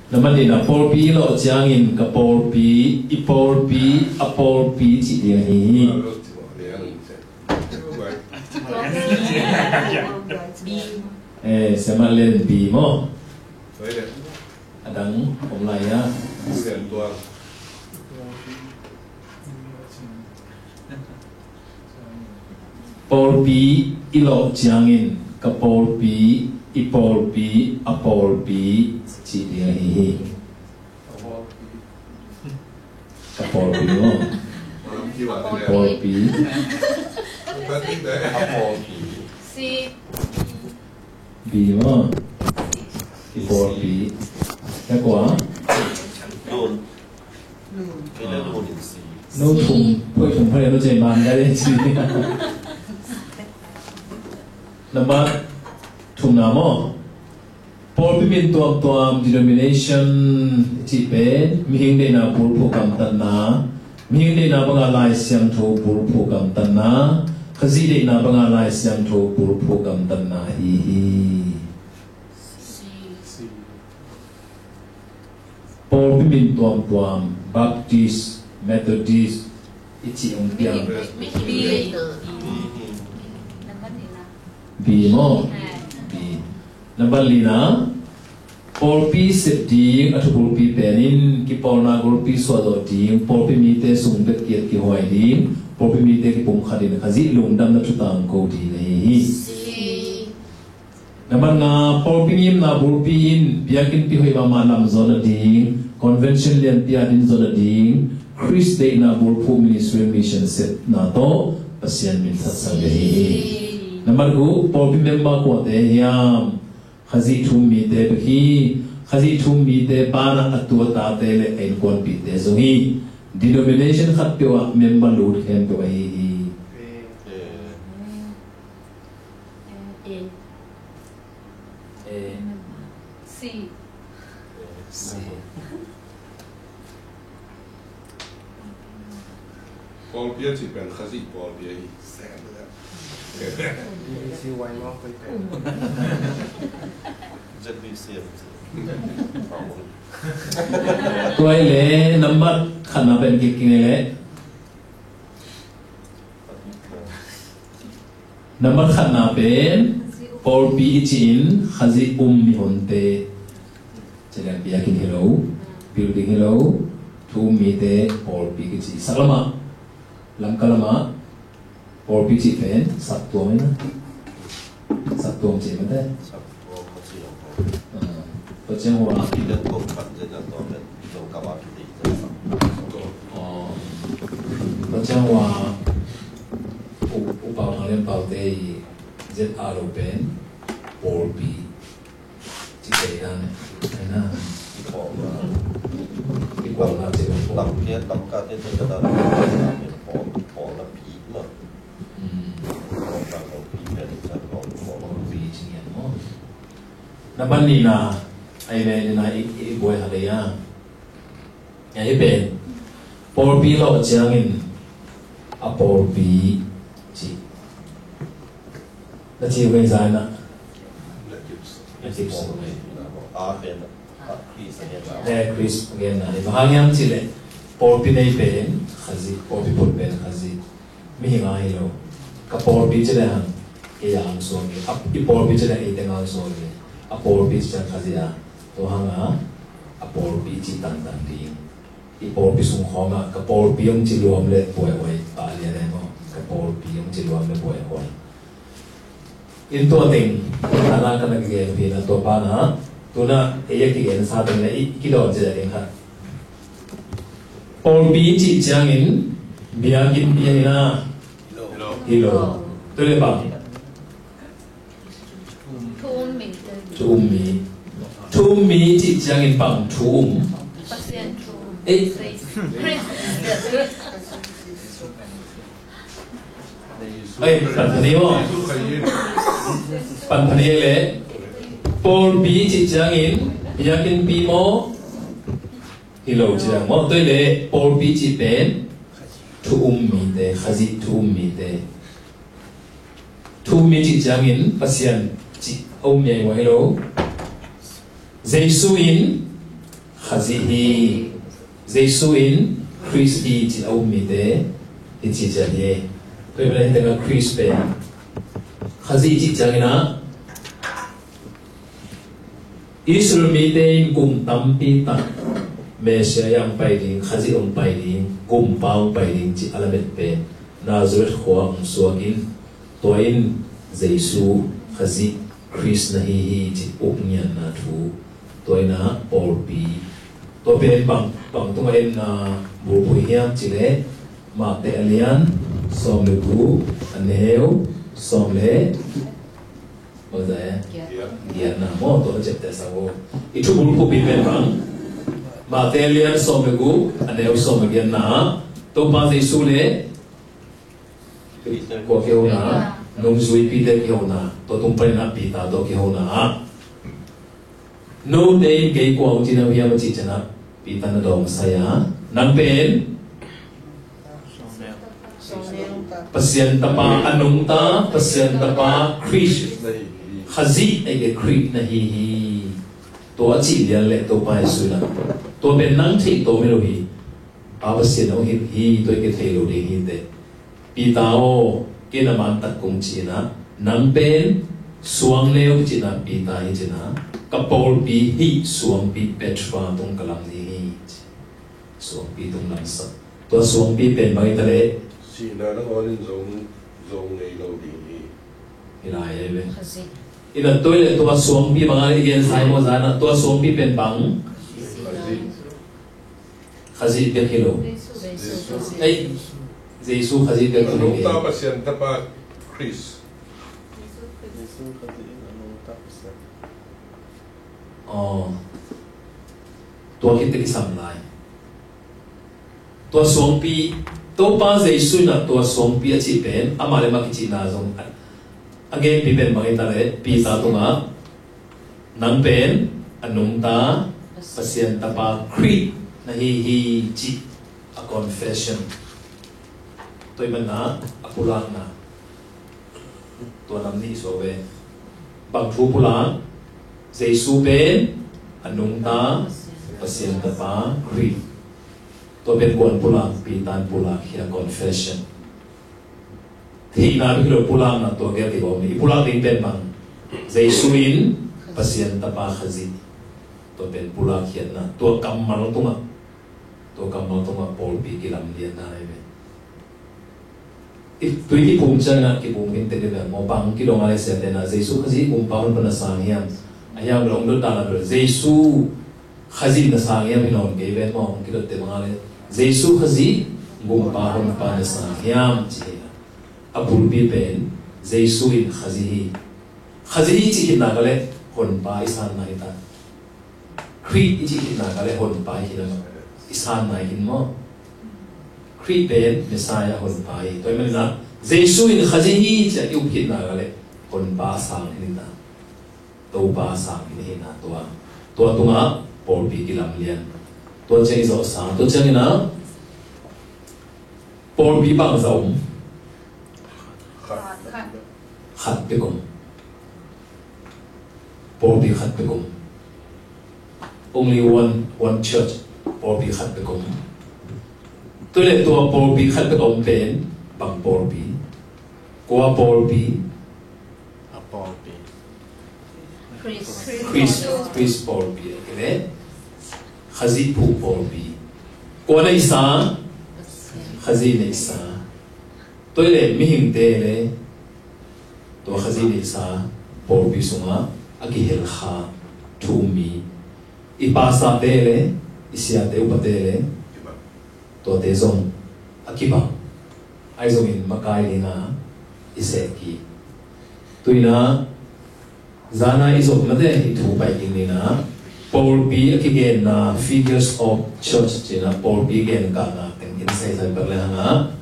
naman din na por pi lo changin ka por pi ipor pi apor pi chi dia hi sama len bi mo adang om lai ya por pi ilo changin ka por pi ipor pi apor pi chi dia hi apor pi mo apor pi apor pi si bi mo ipor pi cái quả luôn cái đó luôn gì nó thùng phải nó chạy màn cái đấy gì Nama Tunamo Paul Pimin Tuam denomination Tipe Mihing de na Purpu Kamtana Mihing de na Bangalai Siam to Purpu Kamtana Kazi de na Bangalai Siam to Purpu Kamtana Hi Paul Pimin Tuam Baptist Methodist Ichi Umpiang Bi mo bi number lina por pi set ding atu por pi penin ki por na por pi so do ding por pi mi te sung bet kiet ki hoi ding por pi mi te ki pum khadin khazi lung dam na tutang ko di nei number nga por pi mim na por pi in biakin pi hoi ba ma lam zona ding convention lian pi adin zona ding Chris de na por pu ministry mission set na to pasien min sat sa ge Number 2, Paul member ko te yam khazi thum mi te bhi khazi thum mi te bana atwa ta te le en kon pi te zo hi denomination khat pe wa member load khem pe hi si Paul Pierre chỉ cần khazi Paul Pierre siêu quay nó phải rất bị xiêm tôi le number khana ben ki king le number khana ben Paul pi chin khazi mi honte chelan bi yakin hello building hello thu mi te Paul pi ki chi salama lam kalama Paul pi chi pen sat tuam na sat tuam che ma te sắp có gì có chăng hoa thì đất có phần rất là to lớn trong các bạn thì rất có chăng hoa u bảo thằng lên bảo tê Z aro pen Paul pi chi te na na cái bỏ cái quả là chỉ làm cái thế là bỏ là phí mà Naman ni na ay may na iboy halaya. Ay ben por pi lo changin a por pi chi. Na chi wen zai na. Na chi so me. bên Chris này Ne Chris gen na. Bahangyam chi le por pi nei ben khazi por pi por ben khazi. Mi nga hilo. Ka por pi chile han ke yang so ge. Ap pi por pi chile e tengal so ge. Apor pi chan khazia to hanga apor pi chi tan tan di ipor pi sung khoma ka por pi yong chi luam le boy boy pa le ne mo ka por pi yong chi luam le boy boy in to ting ana ka na ge pi na to pa na to na e ye ki gen sa tan le ki do je den ha por pi chi chang in bia kin pi na hilo to le ba thu mi chỉ chăng in bằng thu ấy ấy bản thân yêu bản thân yêu lệ Paul bi chỉ chăng in yakin pi mo hilo chăng mo tôi lệ Paul bi chỉ bên thu mi de khazi thu mi chỉ chăng in pasien chỉ ông nhảy ngoài hello Giêsu in khazi hi Jesu in Christ hi chi au mi te hi chi cha ye tôi bên đây là Christ pe khazi chi changina Israel mi te kum tam pi ta Messiah yang pai ding khazi om pai ding kum pau pai ding chi alamet pe Nazareth khwa ang suakin toin Jesu khazi Christ na hi chi uknya na thu toina Paul pi to bên bằng tung em na bu bu hiam chi le ma te alian som le bu aneu som le bao giờ dia na mo to che te sa wo itu bu ku bi bên bằng ma te alian som le bu aneu som le na to ba Jesu le ko ke na nung zui pi te ke na to tung pa na pi ta to ke na no day ke ko chi na hiam chi chana pi ta na dong saya nang pen pasien tapa anung ta pasien tapa Christ khazi ai ke Christ na hi to chi lian le to pa su na to ben nang thi to me lo hi a pasien o hi to ke thei lo de hi te pi ta o ke na man tak kong chi na nang pen suang leo chi na pi ta hi chi na ka Paul pi hi suang pi Petra tong kalam ni suang pi tong lam sa to suang pi pen bai ta le si na nó có đến giống này lâu đi ilai ai ve ina toilet to suang pi bang ai gen sai mo za na to suang pi pen bang khazi pe kilo ai Jesu khazi pe kilo anong ta pasien tapa Chris tua kita kisam lai tua suang pi to pa Jesu na tua suang pi achi pen amale ma kichi na zong again pi pen mai ta le pi ta to nga nang pen anung ta pasien ta pa Creed na hi chi a confession tôi mình na apula na tua nam ni so ve bang thu pula Jesu pen anung ta pasien ta pa Creed to ben kon pula pi tan pula kia confession thi na bi lo pula na to ke ti bo mi pula ding pen bang Jesu in pasien ta pa khazi to ben pula kia na to kam mal tunga Paul pi ki lam lian na ai ve if tui ki pum chan na ki pum min te de mo bang ki lo ngai se te na Jesu khazi pum pa hon pa na sang hiam ayam long do ta la Jesu khazi na sang hiam non ke ve mo ki lo te ma le Jesu khazi gum pa hon pa na sang hiam chi apul pi pen Jesu in khazi chi ki na ga le hon pa isan na ita Creed chi ki na ga le hon pa hi na isan na hin mo Creed pen Messiah hon pa hi to men na Jesu in khazi hi cha yu ki na ga le hon pa sang hin na to pa sang hin na to nga Paul pi ki lam lian to che zo sa to che na Paul pi bang zong khat pe kom Paul pi khat pe kom only one church Paul pi khat pe kom to le to Paul pi khat pe kom pen bang Paul pi ko Paul pi Chris Paul pi ke khazi pu Paul pi ko na isa khazi na isa to le mi hing te le to khazi na isa Paul pi sunga aki hel kha thu mi ipasa te le isia te upate le to te zong akiba ai zong in makai ni na ise ki tuina zana izok na de hi thu pai ni na Paul pi again na figures of church china Paul pi again ka na ten in sai sai par le hanga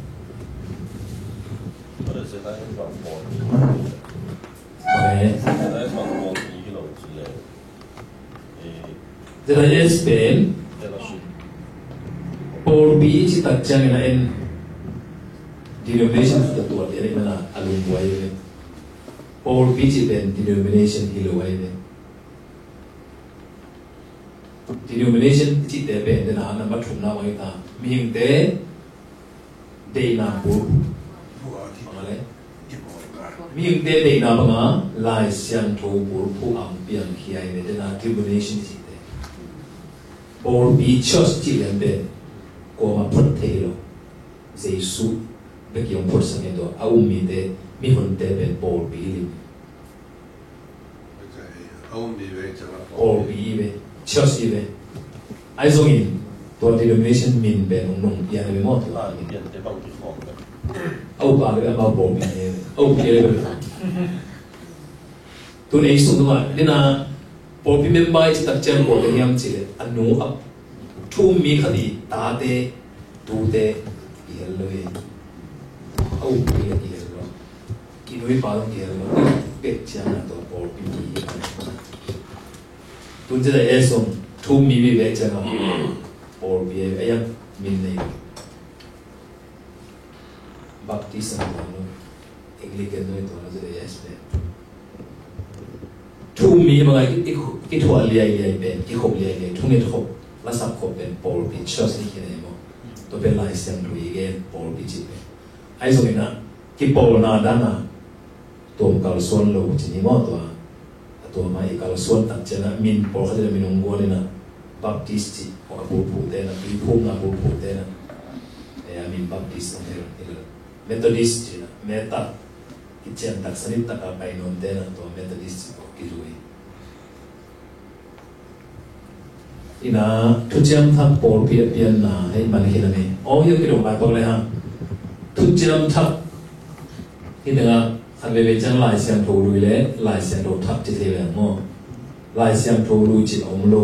Dela yes pen Paul pi chi tak chang na en denomination ta tu ate na alum wai Paul pi chi pen denomination hilo wai denomination chỉ để bên để nào nằm bắt thùng nào vậy ta miếng để đây nào bố mà lấy miếng để nào bằng á lại xem thấu bố phụ âm biển khi ai để nào denomination chỉ để bố bị church chỉ làm bên có mà phật thế rồi Jesus bây giờ ông phật sang cái đó ông mi để mi hồn để bên bố bị lim bố bị về church về ai dùng inตัว denomination มินเป็นองค์ยังไม่หมด là những tiền tế bằng cái phòng đấy เอาปากเลยเอาบอกมีเนี่ยเอาเกี่ยวเลยตัวนี้สุดท้ายนี่นะพอพี่เมมเบอร์ที่ตัดเจนบอกเรื่องนี้เลยอันนู้นทุ่มมีคดีตาเตะดูเตะเกี่ยวเลยเอาเกี่ยวเลยกินด้วยปากต้องเกี่ยวเลยเป็ดเจ้าตัวพอพี่มีตัวจะได้เอสงทุ่มมีวิเวกเจ้าพอพี่ไอ้ยังมินเลยBaptist and Anglican no ito na sila yes pe. Tumi mga ito aliyay ben, ikop liyay tungit hop, lasap hop ben Paul Pictures ni kina mo. To ben lai siyang lui again Paul Pictures pe. Ay so ina ki Paul na dana tom kalson lo chini mo to ato mai kalson tak chana min Paul kada minunggo ni na Baptist ti o abubu te na pipum na abubu te na. Min Baptist na Methodist na meta kitchen tak sanit tak apa inon din to Methodist ko kiruwi ina tujam thap por pian na hay manhin na o yo kilo ba pag le ha tujam thap ina an le chang lai siam tho lui le lai siam tho thap chi the le mo lai siam tho lui chi om lo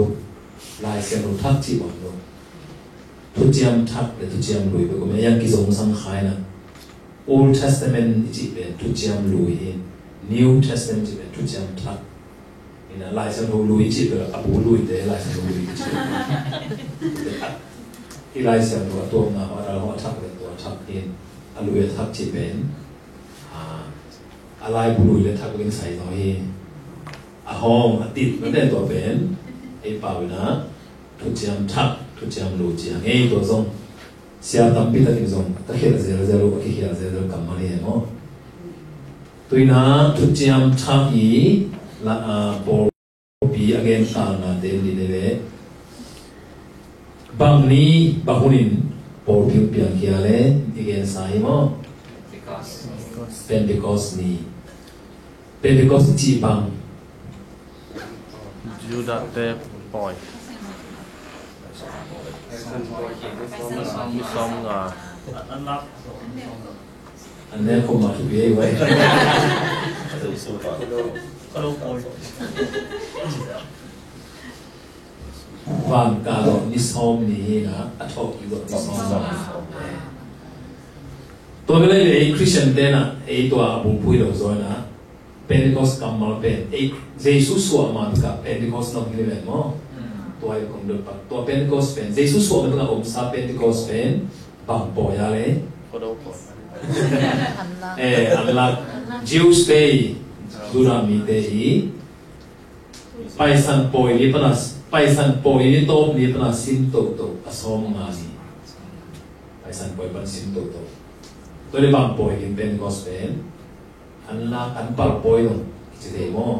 lai siam tho thap chi om lo tujam thap le tujam lui ko me yang ki song sang khai na Old Testament chỉ về tu chiam lùi New Testament chỉ về tu chiam thắt, nên lại sang đồ lùi chỉ về abu lùi để lại sang đồ lùi chỉ khi lại sang đồตัวงาhọ thắt vềตัวthắt in lùi thắt chỉ về lại bu lùi để thắtเป็นใส่ตัวเองห้องติดมันได้ตัวเป็นไอ้ป่าวนะtu chiam thắt tu chiam lùi chỉไอ้ตัวทรงsiya tampi ta kizong ta khela zero ki khela zero kamari hai mo tuina tuchiam thaki la por bi again ta na de li de bangni bahunin por bi pian kia le again sai mo Pentecost chi bang Judah te boy xong rồi anh em không mặc ghế vậy tự sưu tầm vàng cả độ đi xóm này là ăn thọ cái độ đi xóm tôi cái này là Christian tên à ấy tôi bùng bùi đầu rồi nè Pentecost cầm mal pen ấy Jesus suam mà cả Pentecost nó như vậy mà tôi cũng được bắt tôi Pentecost pen Jesus suam mà ông sa Pentecost pen bằng bò ya lẽ anh là Jews day Durami day paisan boy ni top ni panas sim to asom ngani paisan boy pan sim to tôi đi bằng boy in Pentecost pen anh là anh bảo boy no chỉ để mo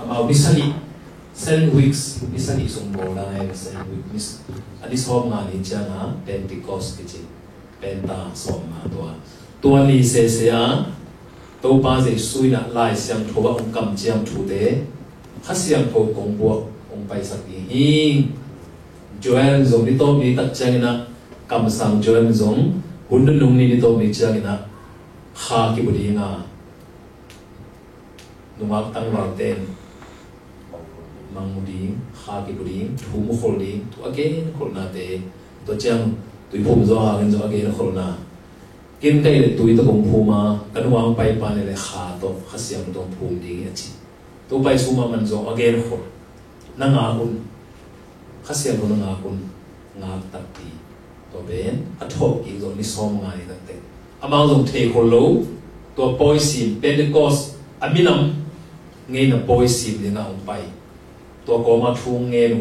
mà bisani 7 weeks bisani sung bo na ay 7 weeks adis hom ngani changa Pentecost kichi penta som ma tua ni se a to pa se sui na lai siam thoba ong kam chiam thu de khasiam po kong bo ong pai sak hi Joel zong ni to mi tak changina kam sang Joel zong hundun nung ni to mi changina kha ki budi nga nungat tang wal ten manguding kha ki buding thu mu holding to again khol na te to chang tui phum zo ha gen zo again khol na kin kai le tui to kong phuma kan wang pai pa ne le kha to khasiam to phum ding ya chi to pai suma man zo again khol na nga kun khasiam to na nga kun nga tak ti to ben athok ki zo ni som nga ni tak te amang zong the khol lo to poi sim Pentecost aminam ngay na boy sim ni na ong pai to ko ma thu nge nu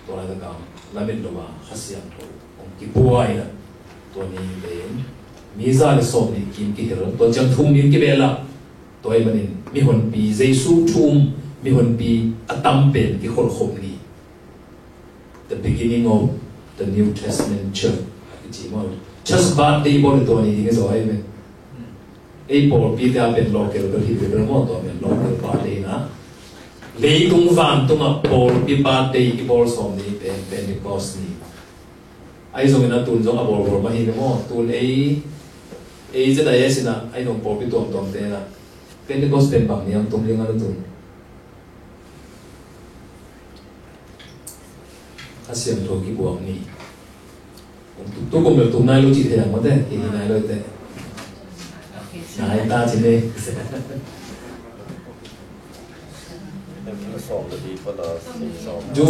ตัวอะไรต่างๆแล้วเป็นตัวขัดเสียงตัวองค์กิบวยนะตัวนี้เป็นมีซาลสอบนี่กินกิเหรอตัวจังทุ่มยินกิเบล่ะตัวไอ้มันมีคนปีเจสูทุ่มมีคนปีอัตตัมเป็นกิคนขมนี่ the beginning of the New Testament church จีมอล just bad day บนตัวนี้ที่เขาให้ไหมไอ้พอปีที่เป็น local ก็ที่เป็นมอตัวเป็น local bad day นะเลยตรงวันตรงอ่ะพอปี bad day ที่บอลสองนี้เป็นPentecostนี่ไอ้ส่วนนั้นตุนส่งอ่ะบอลมาเห็นมั้งตุนไอ้จะได้ยังสินะไอ้ตรงพอปีตัวเต็มนะPentecost เป็นแบบนี้ตรงเรื่องอะไรตุนอาเซียนตัวกี่บวกนี่ตัวกลมแบบตรงนั้นรู้จิตเหตุอย่างมันได้ที่ไหนเลยแต่นายตาจีเน่จู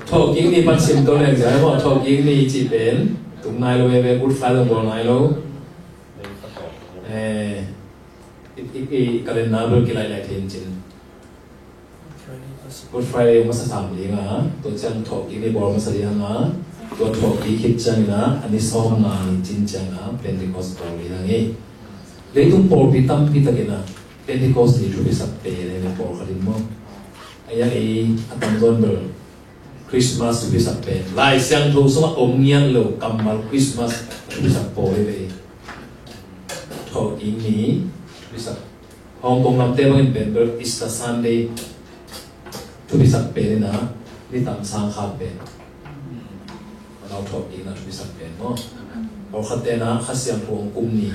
ทอกิ้งนี่ปัจฉิมตัวเล็กใช่ไหมทอกิ้งนี่จีเป็นตรงนายเลยเป็นกุดไฟตรงบนนายเลยอีกการเล่นน้ำเรื่องกีฬาอะไรที่จริงกุดไฟมาสามลีนะตัวจังทอกิ้งนี่บอลมาสามนะตัวทอกิ้งคิดจังนะอันนี้สองงานจริงจังนะเป็นที่คอสบอลลีนะงี้เลยต้องพอพิตั้มพิตากินะเป็นที่คอสนี่ช่วยสับเปย์เลยในพอขัดมั่งไอ้ยังไอ้อัตโนมัติคริสต์มาสช่วยสับเปย์ลายเสียงทูสมาอมเงียนโลกำมัลคริสต์มาสช่วยสับโปย์เลยทอกิ้งนี้ช่วยสับฮ่องกงลำเต้มันเป็นแบบอิสต์ซันเดย์ช่วยสับเปย์นะนี่ตามสร้างขาเป็นเราทอกิ้งนะช่วยสับเปย์เนาะเราขัดเตนะขัดเสียงทูองกุมนี้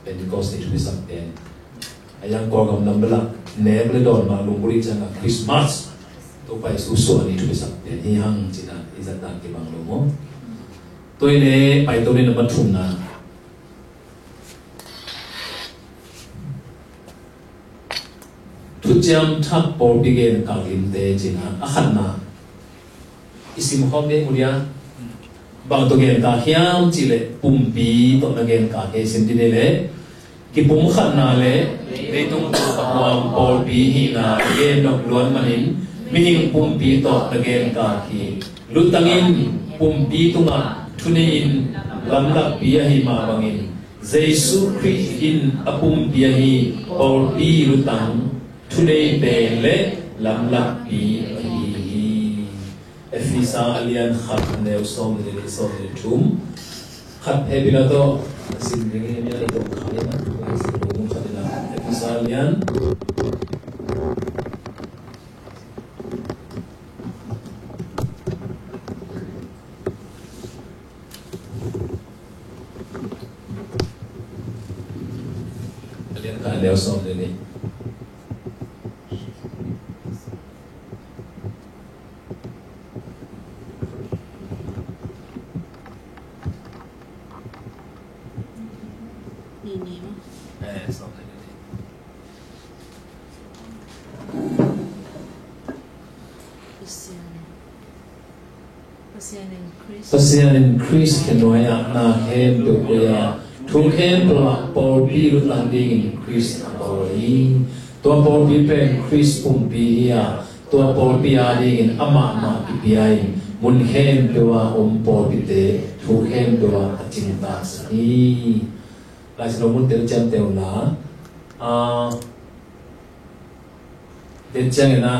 เป็นที่ก็สิ่งที่สำคัญไอ้ยังก่อกำลังเบลักเนบเลยโดนมาลุงบริจาคคริสต์มาสตัวไปสู่ส่วนนี้ที่สำคัญที่ยังจีน่าอิจฉาที่บางลุงมั้งตัวนี้ไปตัวนี้นมันทุ่มนะทุกจำทับปอร์บิเกนการลิมเตจีน่าอาขันนะอิสิมฮอมเดมุริยาบางตัวเกณฑ์การเฮียมจีเล่ปุ่มปีตัวนักเกณฑ์การเฮสินดีเล่กิปุ่มขันนาเล่เรื่องตัวความปอร์ปีหินาเกณฑ์นกล้วนมันหินมิหิงปุ่มปีตัวนักเกณฑ์การเฮลุตังอินปุ่มปีตัวนั้นทุนอินลำดับปีหิมาบางอินเจสุคริสต์อินอปุ่มปีหิปอร์ปีลุตังทุนอินเป็นเล่ลำดับปีEfisa alian khat neu som de tum khat he bila to sin ringe mi ai to khale na sin rum khale na Efisa alian ka neu som de ni Pasien in Christ kenoya na hem do kuya thung hem pla por bi ru tang ding in Christ abori to por bi pen Christ pum bi ya to por bi a ding in ama ki bi ai mun hem do a por bi te thung hem do a aching ta sa ni lai sno mun te chem te la den chang na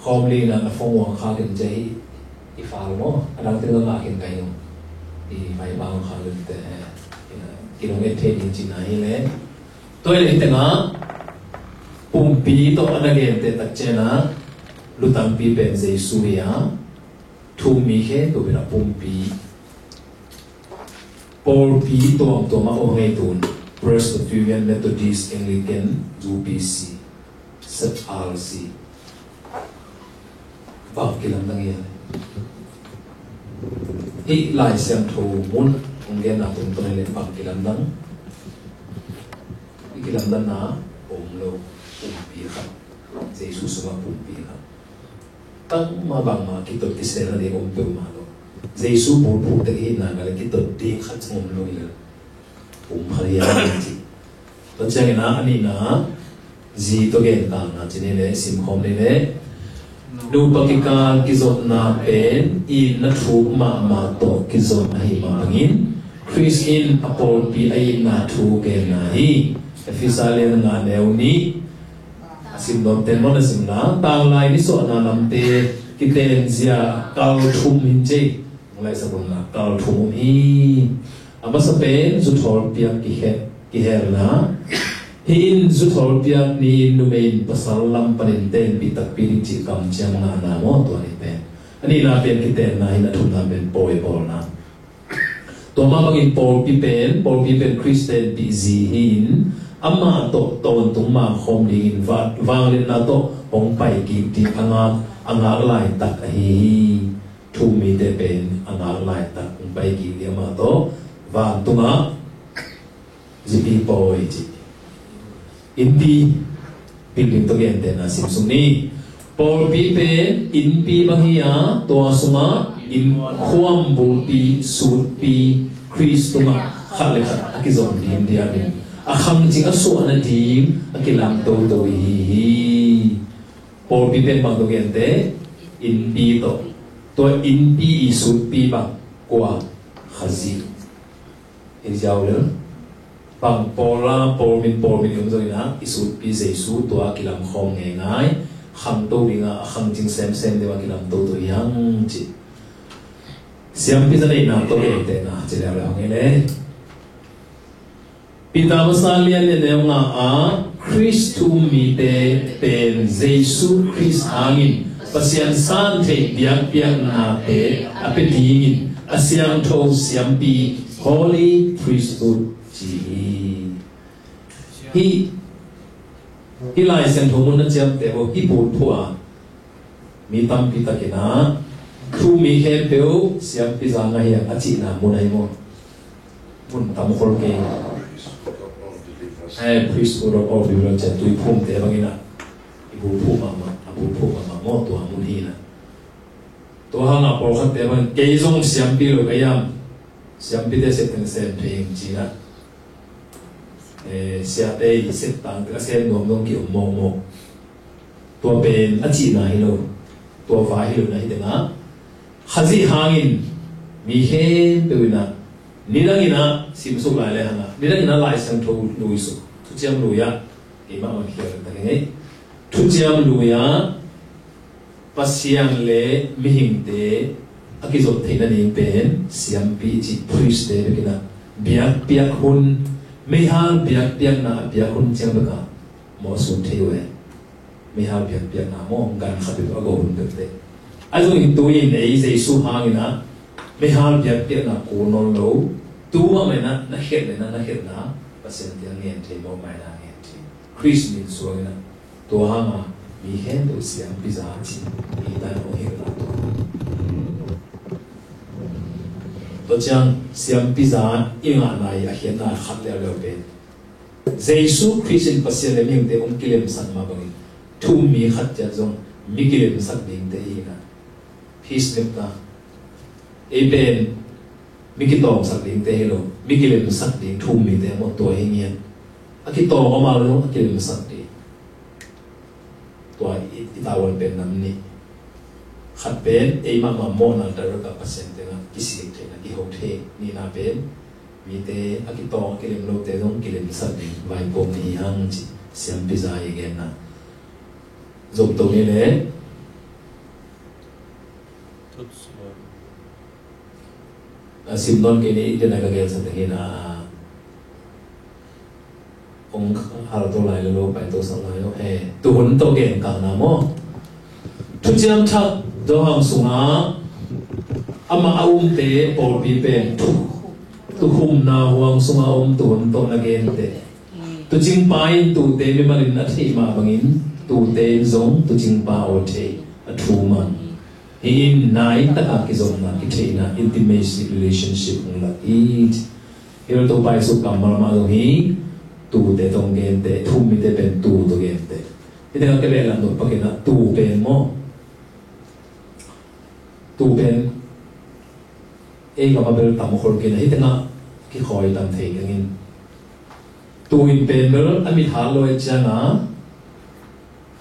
khom li na phong wang kha ken jai i fa mo adang te la ken kai no i mai bang kha le te kilometer in china hi le toi le te nga pumpi to anage te tak chena lutam pi pen jesu ya thu mi he to bina pumpi por pi to ma o ngai tun Presbyterian Methodist Anglican UPC ZRC bang kilang nang yan i lai siang thu mun ong gen na tum to le bang kilang nang kilang nang na om lo pi kha Jesus ma pi kha tang ma bang ma ki to tisera de om pe ma lo Jesus pu te hi na ga le ki to ti kha chom lo ile khariya ji to chang na ani na ji to gen ka na chine le sim khom le le Nupakika kizot na pen in na thu ma to kizot na hi mangin Chris in apol pi ay na thu ke na hi efisalian na neuni asim don ten mon asim na tang lai ni so na lamte kiten zia kal thum hin che ngai sa bun na kal thum hi abasa pen zu thor pia ki her na hin zu thor pia ni numein pasal lam panin ten pi tak pi chi kam chang na mo to ni pen ani na pen kiten na hin thum na pen boy bol na to ma bagin Paul pi pen Christian pi zi hin ama to ton tung ma khom ding va wang len na to ong pai ki ti anga lai tak hi thu mi te pen anga lai tak ong pai ki li ma to va tunga zi boy ji Inpi piling to gen ten asim suni Paul pi pen in pi bahia to asuma in khuam bul pi sut pi Chris tunga khale kha akizom dim dia dim akham jing asu ana dim akilam to hi Paul pi pen bang to gen te in pi to in pi sut pi bang kwa khazi in jaw le bang Paul min yum zo ina isut pi jesu to akilam khom nge ngai kham to ringa kham jing sem de wa kilam to yang chi siam pi zane na to ke te na che la nge le pita masalia le ne nga a Christu mi te pen jesu Christ angin pasian san te biak na te apedingin asiang to siam pi holy priesthood hi lai sen thomun na jam te bo hi bu thua mi tam pi ta kina thu mi he peo siam pi za ngai a chi na mun ai mo mun tam khol ke priesthood of all people che tu phum te bangina i bu phu ma mo to mun hi na to ha na por khat te ban ke zong siam pi lo ka yam siam pi te se ten sen thing chi na sia te sit tang ka sen nom dong ki mo to ben a chi na hi lo to va hi lo na hi de na khazi hangin mi he pe na nidangina simsu lai le hanga nidangina lai sang tho lui su tu chiam lu ya ke ma ma khia ta ngai tu chiam lu ya pasiang le mi hing te akizot theina ni pen siam pi chi priest te kina biak hun mehal biak na biak hun chiang ba mo sun thewe mehal biak na mo gan khabi ba go hun te azo in tu in ei sei su hangina mehal biak na ko non lo tu ma me na het na het na pasien tiang ngen the mo mai na ngen the Chris min so na to hanga mi hen do siam pi za chi ni ta no he na to chang siam pi za inga na ya hen na khat le lo pe Jesu Christian pasien le ming te ong kilem san ma bang tu mi khat ja jong mi kilem sak ding te ina peace lem ta amen mi ki tong sak ding te hello mi kilem sak ding tu mi te mo to he ngian a ki tong ma lo a kilem sak de to I ta won pen nam ni khat pen e ma mo na ta ra ka pasien te na ki si te na ki ho the ni na pen mi te a ki tong kilem lo te dong kilem sak ding vai pom ni hang chi siam pi za again na zom to ni le simnon ke ni jana ka gel sa te na ong har to lai lo pai to sa lai yo he tu hun to gen ka na mo tu chiam thak do hang sunga ama aum te por pi pen tu hum na huang sunga tu hun to na gen te tu jing pai tu te mi ma rin na thi ma bangin tu te zong tu jing pa o te a thu man in nai ta ki zong na ki the na intimacy relationship la it hero to pai su kam ma do hi tu te dong gen te thu mi te pen tu do gen te ite ka le la no pa ke na tu pen mo tu pen e ka ma bel tam khol ke na ite na ki khoi tam the ngin tu in pen bel ami thal lo cha na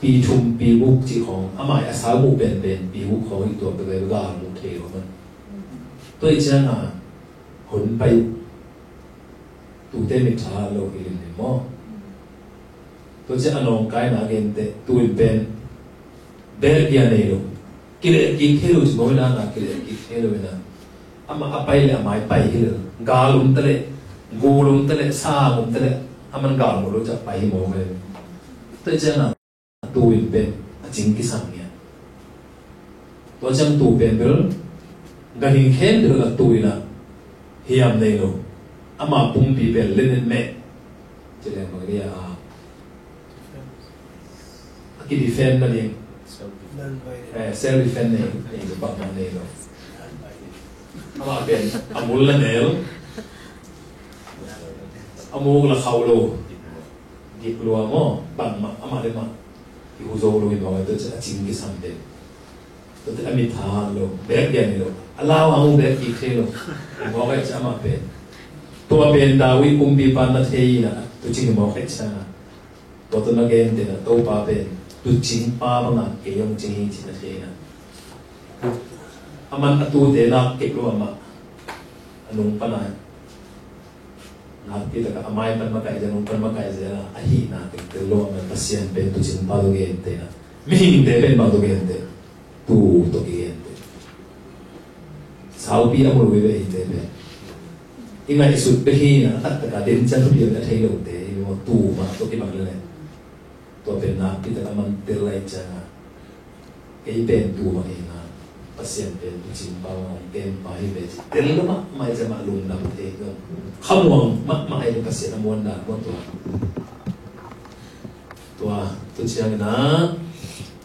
pi thum pi buk chi khong amai asa mu ben pi buk khong i to be ga mu the ro man tôi chăng à hồn bay tụ tế mình thả lâu cái này mò tôi sẽ ăn ông cái nào cái này tụ bên bé kia này rồi cái này cái thế rồi mỗi lần là cái này cái thế rồi nè ama apai le amai pai hi galum tale gulum tale sa gum tale aman gal mo lo cha pai mo me tôi chăng à tụ bên chính cái sang nha tôi chăng tụ bên rồi ganing khen được là tuổi là hiam này rồi, ama bung bị bể lên mẹ, cho nên mọi người cái defend là gì, self defend này cái bằng này rồi, ama bên amul là nèo, amul là khâu lô, dịp lúa mò bằng mà ama đấy mà, cái hồ dâu lô nó tôi sẽ chính cái sang bên. Tôi thấy mình thà lo, bé cái này lo, allow ông bé kỹ thế lo, ngó cái chả mà bé, tôi bé đào ý cũng bị ban nát thế na, tôi chỉ ngó cái chả, tôi nói cái này là tôi ba bé, tôi chính ba bằng cái ông chính hình chính thế na, aman tôi thế na cái lo mà, anong pa na, nanti tak amai pan makai jangan pan makai je na, ahi na cái lo mà pasien bé tôi chính ba lo cái thế na, mình thế bé ba lo cái thế. Tu to kiyente sao pi amul we be ite be inga isut be hi na at ka den chan pi na thei lo te mo tu ma to ki bang le to be na pi ta man te lai cha ke ben tu ma ina pasien ben tu chin ba ma ben ba hi be tel lo ma mai cha ma lung na te ko khamwang ma ai le pasien amon na ko to chiang na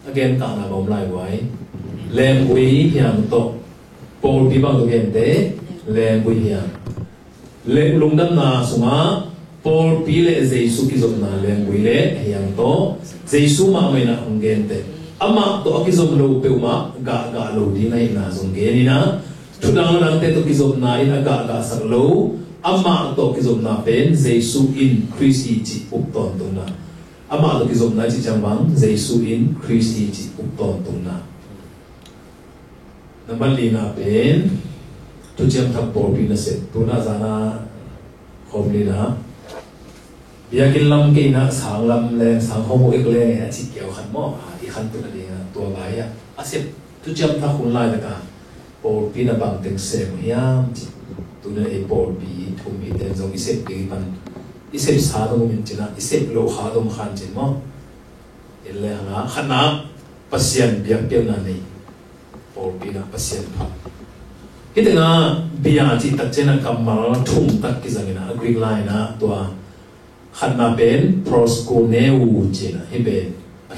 again ta na bom lai wai lem quy hiam to pol pi bang gen te lem quy hiam le lung dam na sunga pol pi le jesu ki zom na lem quy le hiam to jesu ma mai na hong gen te ama to ki zom lo pe ma ga lo di nai na zong ge ni na thudang nang te to ki zom na in ga sak lo ama to ki zom na pen jesu in christ chi up ton tu na ama to ki zom na chi chang bang jesu in christ chi up ton tu na naman lina pen tu jam thap por pi na se tu na zana khom lina biakin lam ke na sang lam le sang homo ek le a chi keu khan mo ha i khan tu na dinga tu ba ya asep tu jam tha khun lai da ka por pi na bang teng se mo yam chi tu na e por pi thum mi ten zong i sep ke pan i sep sa do min china i sep lo ha do khan chin mo ele nga khana pasien biak pe na nei por pina pasien pha kita nga bia chi tak chena kamal thum tak ki zangina green line na to khanna ben prosco neu chena hebe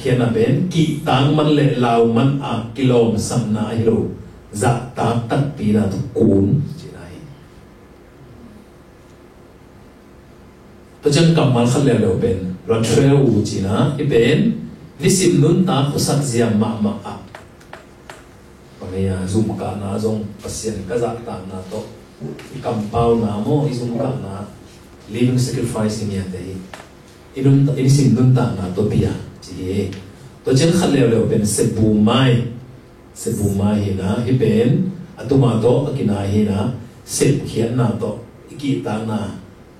hiana ben ki tang man le law man a kilom sam na hilo za ta tak pina to kun chena hi to chen kamal khal le lo ben ron trail u chena ben nisim nun ta khosat ziam ma a Pagaya zoom ka na zong pasien kaza ta na to kampaw na mo izum ka na living sacrifice niya te inum inisim dun ta na to pia chi to chen khale le ben sebumai na hi ben atuma to akina hi na sep khian na to iki ta na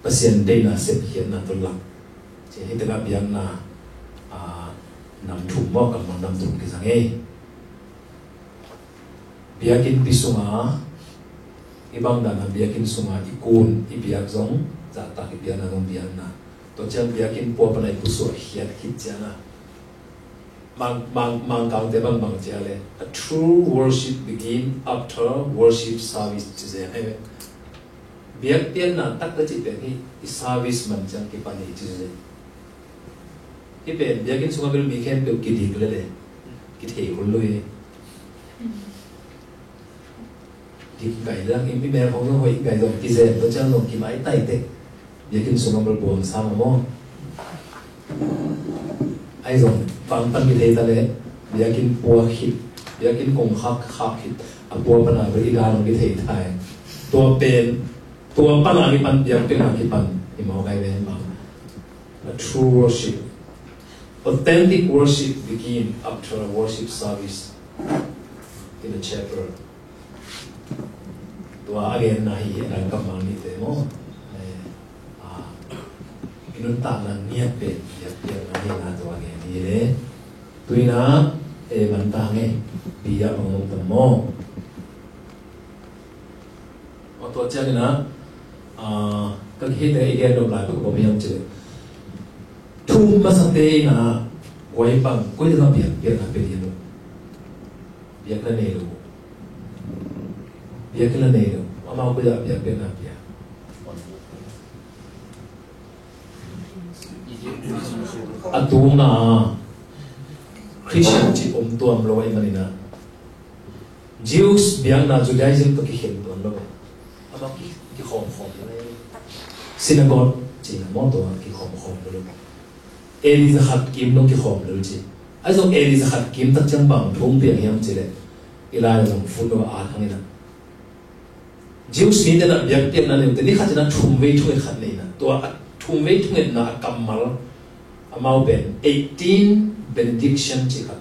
pasien de na sep khian na to la chi hi ta ga biang na nam thum mo kam nam thum ki sange biakin pisunga ibang dana biakin sunga ikun ibiak zong zata ibiana zong biana to chan biakin po panai pusu hiat hitjana mang kang te bang chale a true worship begin after worship service je hai biak pian na tak ta chi pe hi service man chang ki pani je ki pe biakin sunga bil mi khen pe ki dik le ki thei hul lui thì cái là cái bị mẹ không có hội cái dòng cái rèn nó chẳng dòng cái máy tay thế vậy cái số number buồn sao mà mong ai dòng phẳng phẳng như thế ta đấy vậy cái bùa hít vậy cái cùng khắc hít à bùa bên nào với ra nó cái thể thai tua bên tua bên nào cái bên vậy bên nào cái bên thì màu cái đấy mà true worship authentic worship begin after a worship service in the chapel. Tua again na hi na kamang ni te mo. Inun ta na niat pe ya na hi na tua again ni le. Tui na man ta nge biya mong tam mo. O tua cha na các hi te again do la ko bi yam che. Thu ma sa te na quay bằng quay ra biển là biển gì đâu biển là này đâu biển là này đâu mà mau bây giờ biển là biển à tu na Christian chỉ tuam lo em này na Jews biển na Judaism to cái hiện tuam lo à mà cái khom này synagogue chỉ là món đồ cái khom lo Eli zakat kim nông cái khom lử chi, ai giống Eli zakat kim tất chân bằng thùng biển hiểm chi đấy, ilai giống phun đồ ạt hàng này nè, Jews mi tên là việc tiền là nếu tên đi khát cho nó thùng vây thùng khát này nè, tua thùng vây thùng là cầm mal, amau ben 18 benediction chi khát,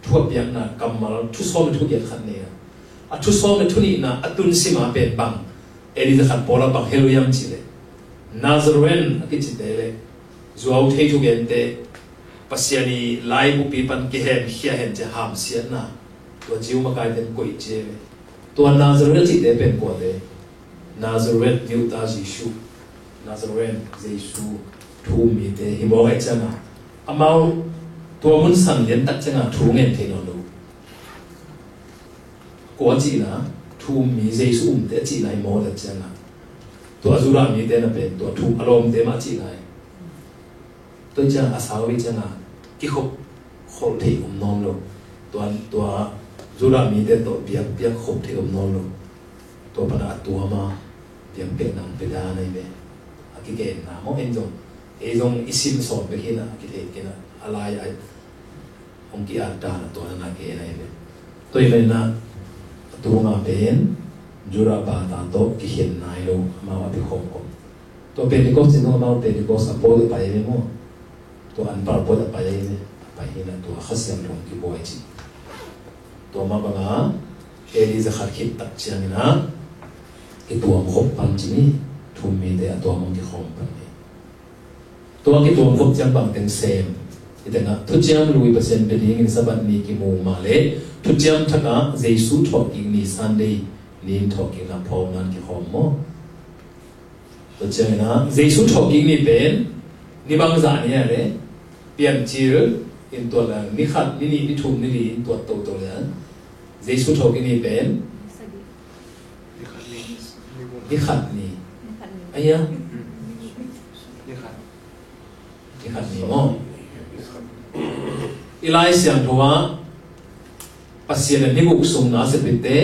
thua biển là cầm mal, thu so với thu biển khát này nè, thu so với thu này nè, atun si mà ben bằng, Eli zakat bola bằng Helium chi đấy, Nazarene cái chi đấy Zuaw thay thu gen te pasiani lai bu pi pan ke hem khia hen che ham sian na to jiu ma kai den koi che to Nazareth chi te pen ko de Nazareth new ta Jesu Nazareth Jesu thu mi te hi mo ga chana amau to mun san len tak changa thu ngen the no lo ko chi na thu mi Jesu te chi lai mo da chana to azura mi te na pen to thu alom te ma chi lai tôi chẳng asal với chẳng cái khổ thì cũng non rồi tua dù là mình để tôi biết khổ thì cũng non rồi tôi bắt đầu tua mà biết năng biết đa này về cái nào mỗi em dùng isim sốt về khi nào cái nào alai ai ông kia đa là tôi là cái này về tôi bên na tua mà bên dù là bà ta tôi cái hiện này luôn mà bị khổ tôi bên đi có xin nó mà bên đi có support được bài em không to an par po da pa ye pa hina to khasem rong ki boy chi to ma banga eli za khar khit tak chiang na ki tuam khop pam chi ni thum me de to mong ki khom pam ni to ki tuam khop chiang bang ten sem itena thu chiang lui pa sen be ding in sabat ni ki mu ma le thu chiang thaka Jesu talking ni Sunday ni talking na pom nan ki khom mo to chiang na Jesu talking ni ben ni bang za ni ale pian chi in to la ni khat ni thum ni in to to la Jesu talking ni ben ni khat ni aya ni khat ni mo ilai siang thowa pasien ni bu sung na se pite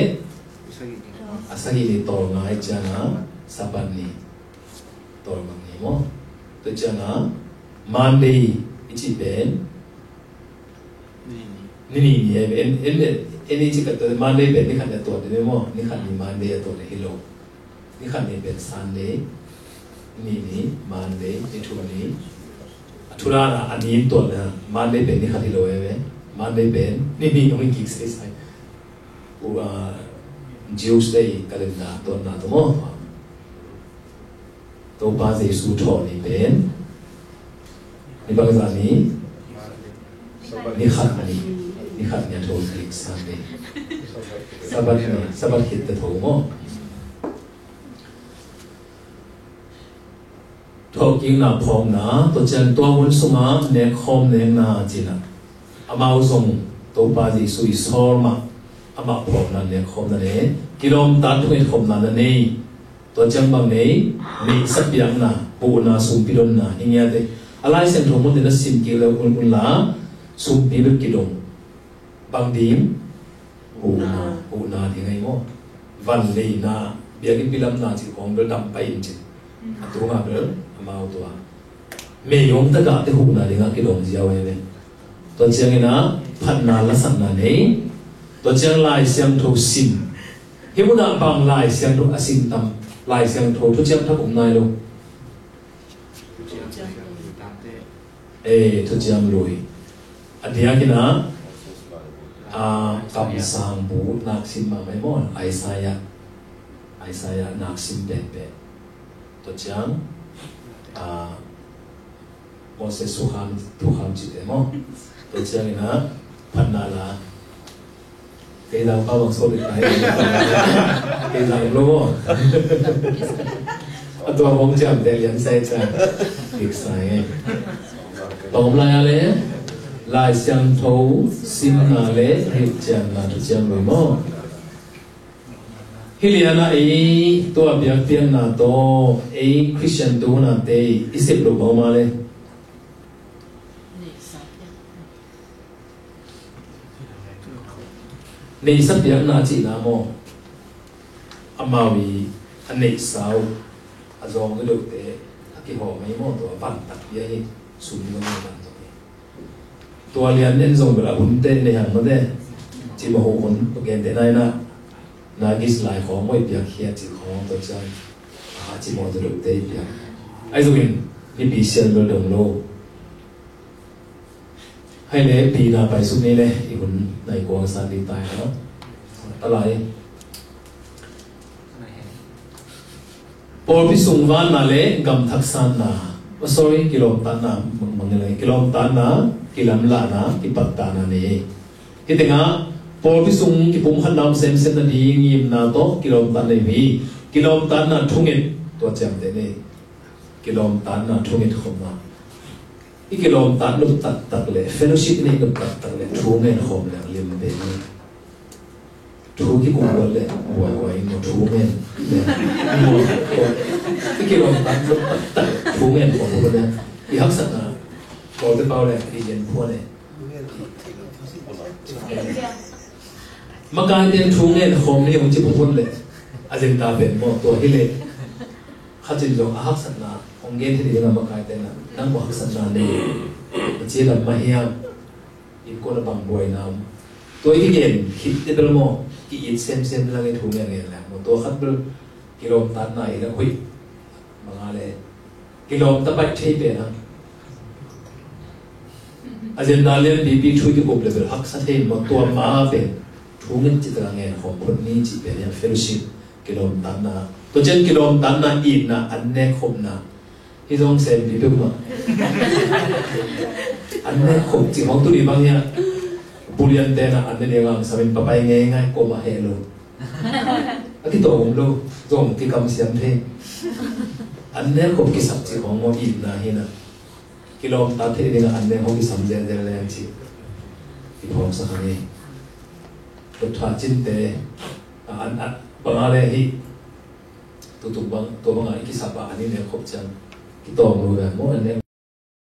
asagi ni to ngai chana saban ni to bang ni mo to chana Monday ichi ben ni en chi ka to Monday ben ni khan to de mo ni khan ni Monday to de hello ni khan ni ben Sunday ni Monday ni thu ni thura na ani to na Monday ben ni khan hello e Monday ben ni ong ki se sai u Tuesday calendar to na to mo to ba Jesu tho ni ben ni ba za ni khat ni to click Sunday sabat hit the tho mo talking na phong na to chen to mun sunga ne khom ne na china amao song to ba Jesu isor ma ama phong na ne khom na ne kilom ta thu khom na ne to chang bang ne ni sap yang na pu na sum pilon na hinya de alai sen thom de na sim ki lo un la sum pi be kilom bang dim pu na thì ngai mo van le na bia ki pilam na chi kong do dam pai in chi atu nga bel amao to me yong ta ga te hu na de nga kilom jiao we to chang na phat na la san na ne to chang lai siam tho sim himuna bang lai siam tho asim tam lai siam tho to chang thak um nai lo to chang loi อันเดียกินะกำสังบูนักสิมมาไม่หมดไอซายะนักสิมเด็ดเด็ดตัวจังโมเสสสุขามทุขามจิตเอโมตัวจังนะพันนาลาเกดาวเข้าบังโซลิไลเกดาวโลตัวมงจำเดียนใส่จังอีกสายตรงลายอะไรลายเสียงโถซิมนาเลเหตุจังนาตุจังเลยมั้งฮิเลียนาตัวเบียเปียนนาโตคริสเตียนตัวนาเตอิสิบลูกออกมาเลยในสัปดาห์นาจีนาโมอามาวีอันนี้สาวอาจงก็ดูเตะที่หอไม่โมตัวบันตักยัยสุนก็ไม่บันตัวเรียนเน้นส่งเวลาหุ่นเต้นในหันมาเด้จีมาโหหุ่นตัวเกณฑ์เต้นได้นะนากิสไลของไม่เปียกเขียจีของตัวใจจีมาตัวดูเตะเปียกไอ้ตัวนี้นี่ปีเชียนโดนดงโลให้เล่ปีนาไปสุดนี้เลยอีหุ่นในกวางซาดีตายแล้วอะไรพอพิสุงวานมาเล่กำทักษานาsorry กิโลตันนามังเลยกิโลตันนากิลำลานากิปัตตานานี่ที่ถึงอ่ะพอพิสุงกิปุ่มขันน้ำเซมนาดีงิมนาโตกิโลตันเลยมีกิโลตันนาทุ่งเงินตัวจำเดนี่กิโลตันนาทุ่งเงินขมมาอีกิโลตันลุกตักเลยเฟลโลชิพนี่ลุกตักเลยทุ่งเงินขมเลยลิมเดนี่ทุ่งที่กูวันเลยไว้หมดทุ่งเงินอีกิโลตันลุกตักทุ่งเงินขมหมดเลยอีฮักษณะพอจะเป่าเลยอีเย็นพวกเนี่ยมากลายเป็นทุ่งเงินขมนี่มันจะพุ่งเลยอาจจะตาเป็นหมดตัวที่เลยข้าจะยกฮักษณะองเกณฑ์ที่ดีงามมากลายเป็นนั่งฮักษณะนี่เจี๊ยบมาเฮียอีกคนบังบวยน้ำตัวอีกเย็นคิดได้เป็นโมอีอินเซมแล้วไอ้ทุ่งเงินแหละตัวขัดเป็นกิโลตันไหนแล้วคุยมาเลยกิโลตันไปใช้เป็นนะอาจารย์นาเลียนบีช่วยที่ผมเลยเป็นฮักษณะที่มันตัวมาเป็นทุ่งเงินจิตรางเงินของคนนี้จิตเป็นอย่างเฟลชิพกิโลตันนะตัวเช่นกิโลตันนะอีกนะอันเนคมนะที่ต้องเซ็นบีเป็นมาอันเนคมจริงของตัวนี้บางอย่างบุเรียนเตนะอันนี้เองสมัยปะไปง่ายๆก็มาเฮโลอันที่ตัวผมรู้ตรงที่คำเสียงเพลงอันเนคมกิสับจิของมออีกนะฮินะกิโลตันที่นี่อันเนคมกิสัมเจนเจริญจิที่ผมสักนี้ตัวทาจินเตอันบางอะไรที่ตัวบางอะไรกิสับอันนี้เนี่ยครบจังที่ตัวรู้กันโมอันนี้